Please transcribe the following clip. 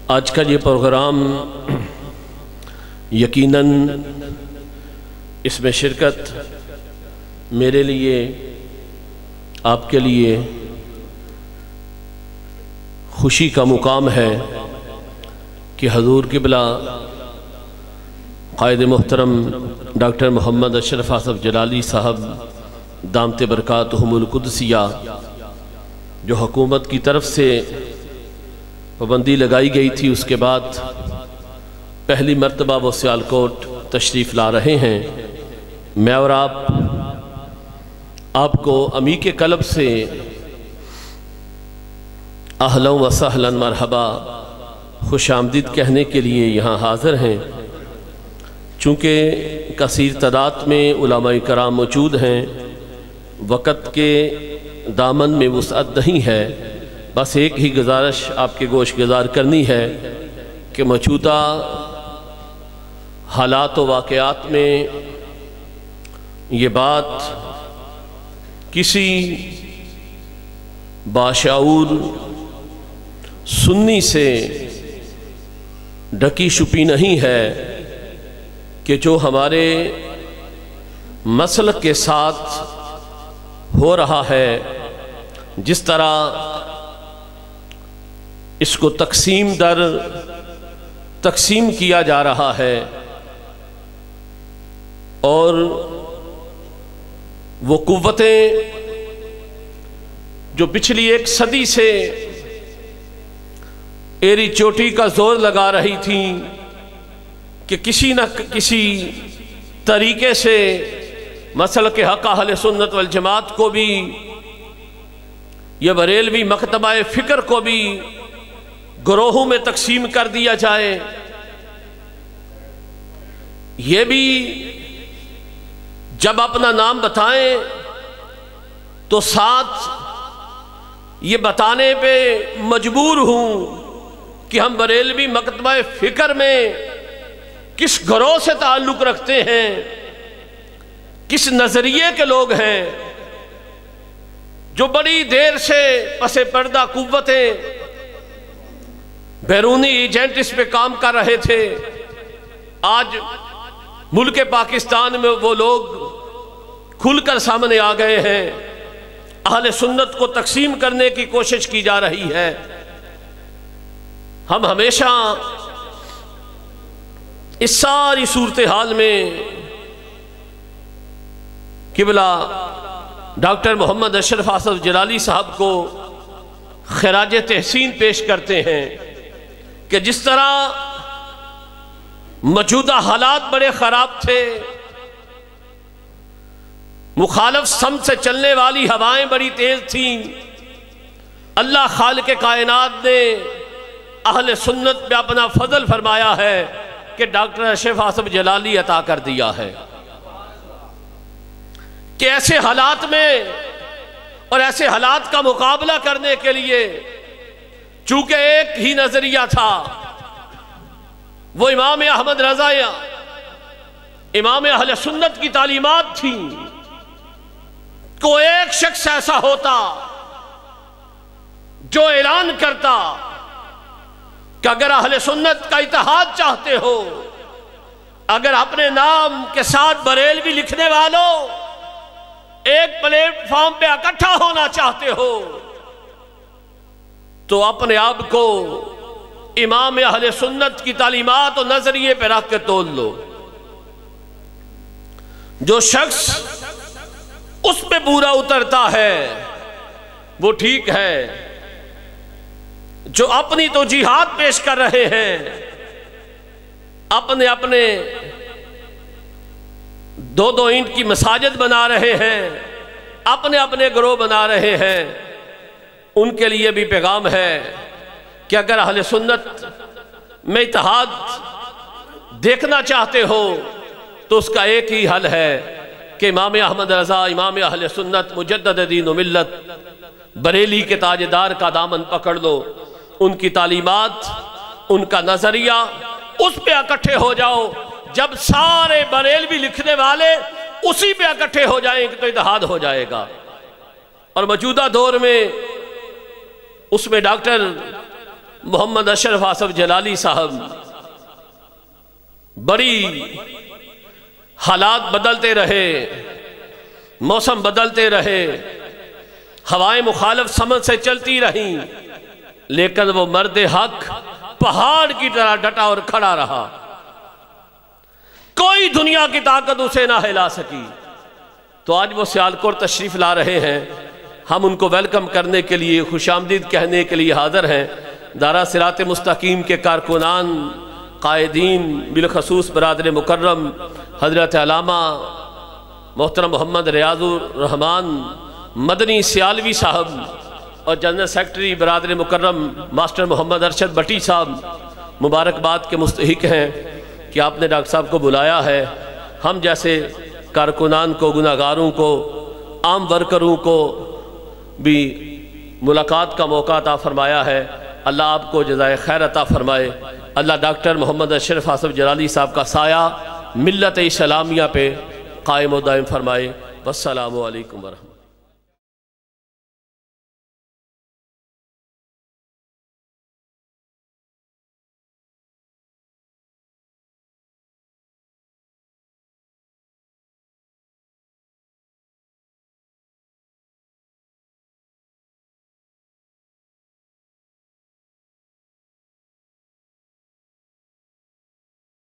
آج کا یہ پروگرام یقیناً اس میں شرکت میرے لیے، آپ کے لیے خوشی کا مقام ہے کہ حضور قبلہ قائد محترم ڈاکٹر محمد اشرف آصف جلالی صاحب دامت برکاتہم القدسیہ جو حکومت کی طرف سے پابندی لگائی گئی تھی، اس کے بعد پہلی مرتبہ وہ سیالکوٹ تشریف لا رہے ہیں۔ میں اور آپ کو عمیق قلب سے اہلا و سہلا مرحبا خوش آمدید کہنے کے لیے یہاں حاضر ہیں۔ چونکہ کثیر تعداد میں علماء کرام موجود ہیں، وقت کے دامن میں وسعت نہیں ہے، بس ایک ہی گزارش آپ کے گوش گزار کرنی ہے کہ موجودہ حالات و واقعات میں یہ بات کسی باشعور سنی سے ڈھکی چھپی نہیں ہے کہ جو ہمارے مسلک کے ساتھ ہو رہا ہے، جس طرح اس کو تقسیم در تقسیم کیا جا رہا ہے، اور وہ قوتیں جو پچھلی ایک صدی سے ایری چوٹی کا زور لگا رہی تھیں کہ کسی نہ کسی طریقے سے مسلک حق اہل سنت والجماعت کو بھی، یہ بریلوی مکتبہ فکر کو بھی گروہوں میں تقسیم کر دیا جائے، یہ بھی جب اپنا نام بتائیں تو ساتھ یہ بتانے پہ مجبور ہوں کہ ہم بریلوی مکتبہ فکر میں کس گروہ سے تعلق رکھتے ہیں، کس نظریے کے لوگ ہیں، جو بڑی دیر سے پس پردہ قوتیں بیرونی ایجنٹ اس پہ کام کر رہے تھے۔ آج ملک پاکستان میں وہ لوگ کھل کر سامنے آ گئے ہیں، اہل سنت کو تقسیم کرنے کی کوشش کی جا رہی ہے۔ ہم ہمیشہ اس ساری صورتحال میں قبلہ ڈاکٹر محمد اشرف آصف جلالی صاحب کو خراج تحسین پیش کرتے ہیں کہ جس طرح موجودہ حالات بڑے خراب تھے، مخالف سمت سے چلنے والی ہوائیں بڑی تیز تھیں، اللہ خالق کائنات نے اہل سنت پہ اپنا فضل فرمایا ہے کہ ڈاکٹر اشرف آصف جلالی عطا کر دیا ہے کہ ایسے حالات میں اور ایسے حالات کا مقابلہ کرنے کے لیے، چونکہ ایک ہی نظریہ تھا، وہ امام احمد رضا امام اہل سنت کی تعلیمات تھیں، کوئی ایک شخص ایسا ہوتا جو اعلان کرتا کہ اگر اہل سنت کا اتحاد چاہتے ہو، اگر اپنے نام کے ساتھ بریلوی لکھنے والوں ایک پلیٹ فارم پہ اکٹھا ہونا چاہتے ہو، تو اپنے آپ کو امام اہل سنت کی تعلیمات اور نظریے پہ رکھ کے تول لو۔ جو شخص اس پہ پورا اترتا ہے وہ ٹھیک ہے، جو اپنی تو جہاد پیش کر رہے ہیں، اپنے دو اینٹ کی مساجد بنا رہے ہیں، اپنے گروہ بنا رہے ہیں، ان کے لیے بھی پیغام ہے کہ اگر اہل سنت میں اتحاد دیکھنا چاہتے ہو تو اس کا ایک ہی حل ہے کہ امام احمد رضا امام اہل سنت مجدد دین و ملت بریلی کے تاجدار کا دامن پکڑ لو، ان کی تعلیمات، ان کا نظریہ، اس پہ اکٹھے ہو جاؤ۔ جب سارے بریلوی لکھنے والے اسی پہ اکٹھے ہو جائیں گے تو اتحاد ہو جائے گا۔ اور موجودہ دور میں اس میں ڈاکٹر محمد اشرف آصف جلالی صاحب، بڑی حالات بدلتے رہے، موسم بدلتے رہے، ہوائیں مخالف سمت سے چلتی رہیں، لیکن وہ مرد حق پہاڑ کی طرح ڈٹا اور کھڑا رہا، کوئی دنیا کی طاقت اسے نہ ہلا سکی۔ تو آج وہ سیالکوٹ تشریف لا رہے ہیں، ہم ان کو ویلکم کرنے کے لیے، خوش آمدید کہنے کے لیے حاضر ہیں۔ دارا صراط مستقیم کے کارکنان، قائدین، بالخصوص برادر مکرم حضرت علامہ محترم محمد ریاض الرحمان مدنی سیالوی صاحب اور جنرل سیکرٹری برادر مکرم ماسٹر محمد ارشد بٹی صاحب مبارکباد کے مستحق ہیں کہ آپ نے ڈاکٹر صاحب کو بلایا ہے۔ ہم جیسے کارکنان کو، گناہگاروں کو، عام ورکروں کو بھی ملاقات کا موقع عطا فرمایا ہے۔ اللہ آپ کو جزائے خیر عطا فرمائے۔ اللہ ڈاکٹر محمد اشرف آصف جلالی صاحب کا سایہ ملت اسلامیہ پہ قائم و دائم فرمائے۔ والسلام علیکم ورحمۃ اللہ۔